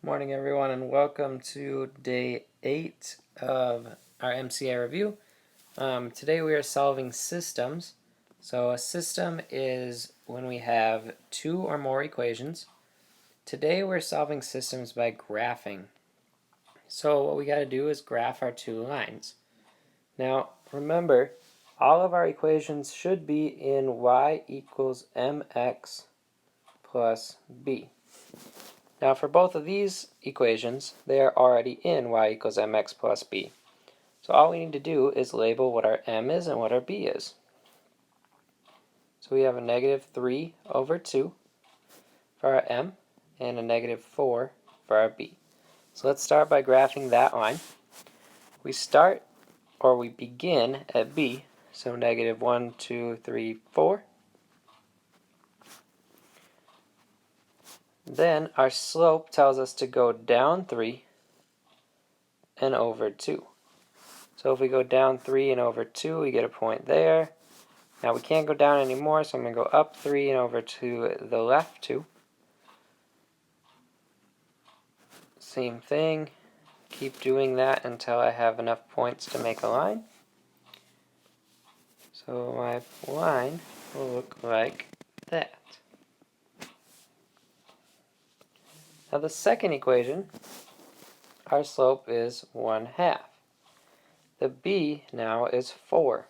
Morning everyone, and welcome to day 8 of our MCA review. Today we are solving systems. So a system is when we have two or more equations. Today we're solving systems by graphing. So what we got to do is graph our two lines. Now remember, all of our equations should be in y equals mx plus b. Now for both of these equations, they are already in y equals mx plus b. So all we need to do is label what our m is and what our b is. So we have a negative 3 over 2 for our m and a negative 4 for our b. So let's start by graphing that line. We begin at b, so negative 1, 2, 3, 4. Then our slope tells us to go down 3 and over 2. So if we go down 3 and over 2, we get a point there. Now we can't go down anymore, so I'm going to go up 3 and over to the left 2. Same thing. Keep doing that until I have enough points to make a line. So my line will look like that. Now the second equation, our slope is 1/2. The b now is 4.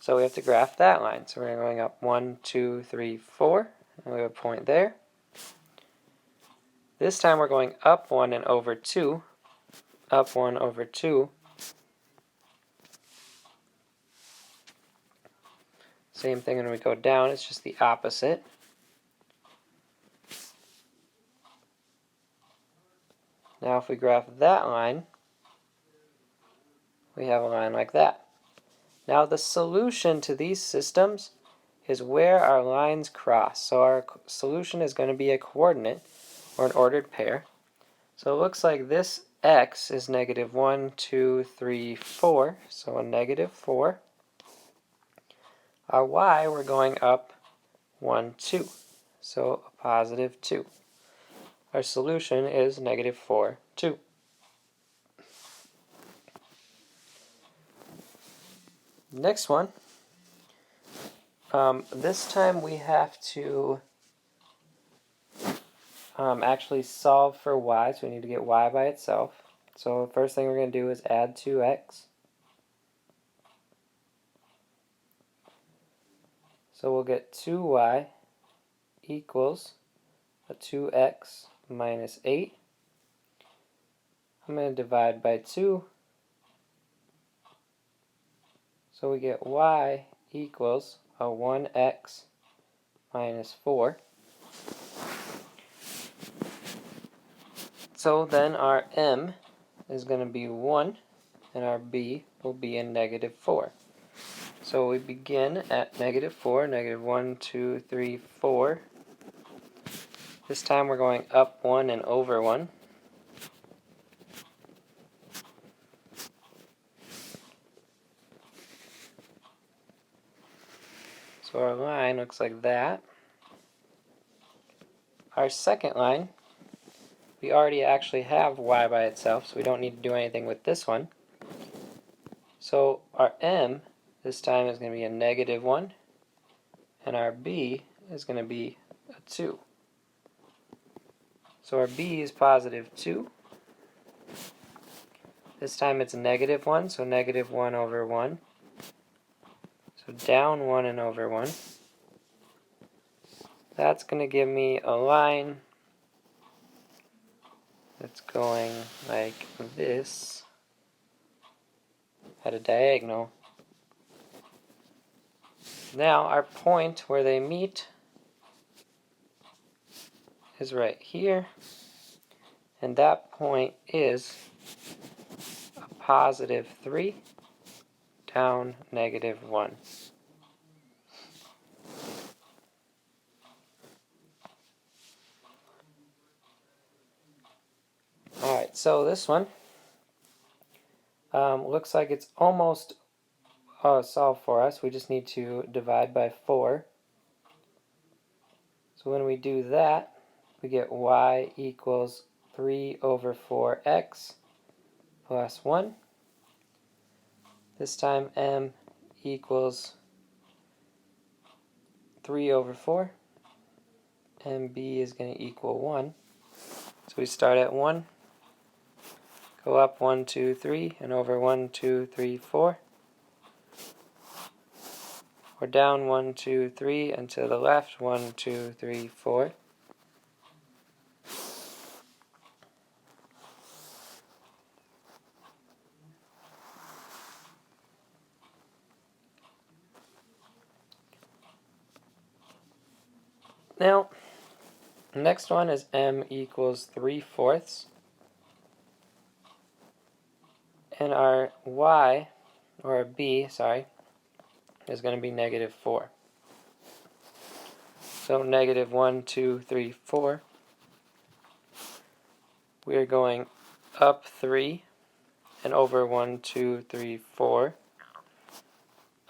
So we have to graph that line. So we're going up 1, 2, 3, 4, and we have a point there. This time we're going up 1 and over 2, up 1 over 2. Same thing when we go down, it's just the opposite. Now if we graph that line, we have a line like that. Now the solution to these systems is where our lines cross. So our solution is going to be a coordinate or an ordered pair. So it looks like this x is negative 1, 2, 3, 4, so a negative 4. Our y, we're going up 1, 2, so a positive 2. Our solution is negative 4, 2. Next one, this time we have to actually solve for y, so we need to get y by itself. So the first thing we're going to do is add 2x. So we'll get 2y equals a 2x minus 8. I'm going to divide by 2. So we get y equals a 1x minus 4. So then our m is going to be 1, and our b will be in negative 4. So we begin at negative 4, negative 1, 2, 3, 4. This time we're going up 1 and over 1. So our line looks like that. Our second line, we already actually have y by itself, so we don't need to do anything with this one. So our m this time is going to be a negative 1, and our b is going to be a 2. So our b is positive 2. This time it's negative 1, so negative 1 over 1. So down 1 and over 1. That's going to give me a line that's going like this at a diagonal. Now our point where they meet is right here, and that point is a positive 3 down negative 1. Alright, so this one looks like it's almost solved for us. We just need to divide by 4. So when we do that, we get y equals 3 over 4x plus 1. This time m equals 3 over 4. And b is going to equal 1. So we start at 1, go up 1, 2, 3, and over 1, 2, 3, 4. Or down 1, 2, 3, and to the left 1, 2, 3, 4. Now, the next one is m equals 3/4. And our y, or our b, sorry, is going to be -4. So -1, 2, 3, 4. We are going up 3 and over 1, 2, 3, 4.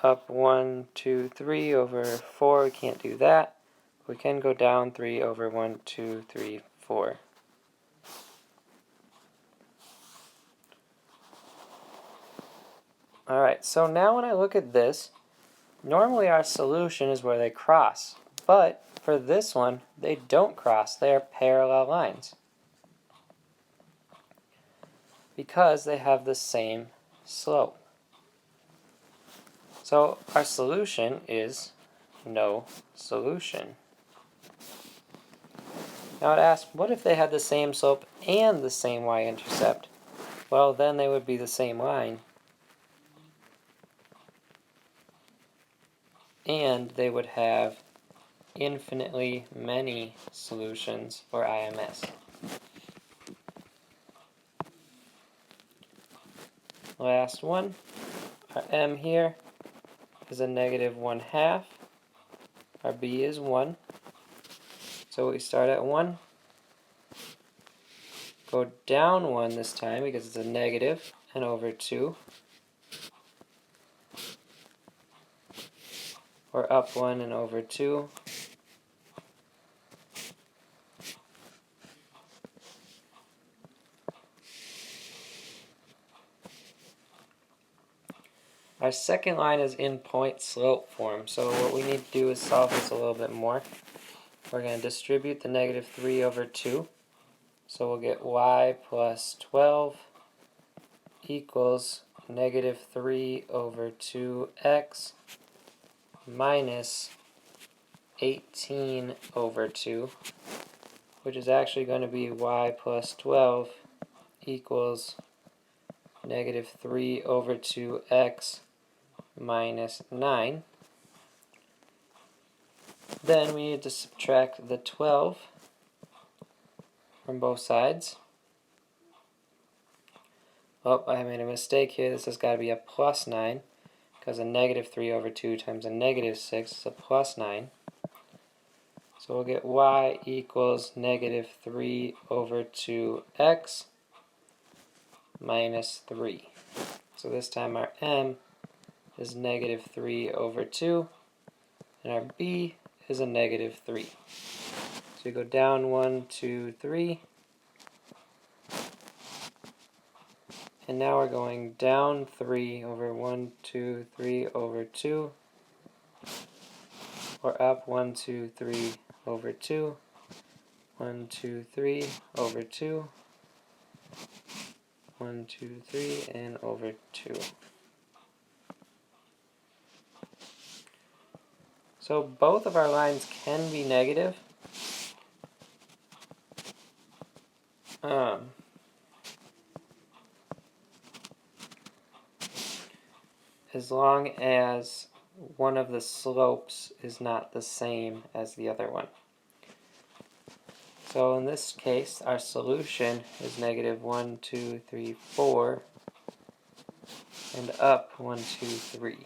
Up 1, 2, 3 over 4, we can't do that. We can go down 3 over 1, 2, 3, 4. Alright, so now when I look at this, normally our solution is where they cross. But for this one, they don't cross. They are parallel lines. Because they have the same slope. So our solution is no solution. Now I'd ask, what if they had the same slope and the same y-intercept? Well, then they would be the same line. And they would have infinitely many solutions, or IMS. Last one, our m here is a -1/2. Our b is 1. So we start at 1, go down 1 this time because it's a negative, and over 2. Or up 1 and over 2. Our second line is in point slope form, so what we need to do is solve this a little bit more. We're going to distribute the -3 over 2. So we'll get y plus 12 equals -3 over 2x minus 18 over 2, which is actually going to be y plus 12 equals -3 over 2x minus 9. Then we need to subtract the 12 from both sides. Oh, I made a mistake here. This has got to be a plus 9, because a -3 over 2 times a -6 is a plus 9. So we'll get y equals -3 over 2x minus 3. So this time our m is -3 over 2, and our b is a -3. So we go down 1, 2, 3, and now we're going down 3 over 1, 2, 3 over 2, or up 1, 2, 3 over 2, 1, 2, 3 over 2, 1, 2, 3, and over 2. So both of our lines can be negative. As long as one of the slopes is not the same as the other one. So in this case, our solution is -1, 2, 3, 4, and up 1, 2, 3.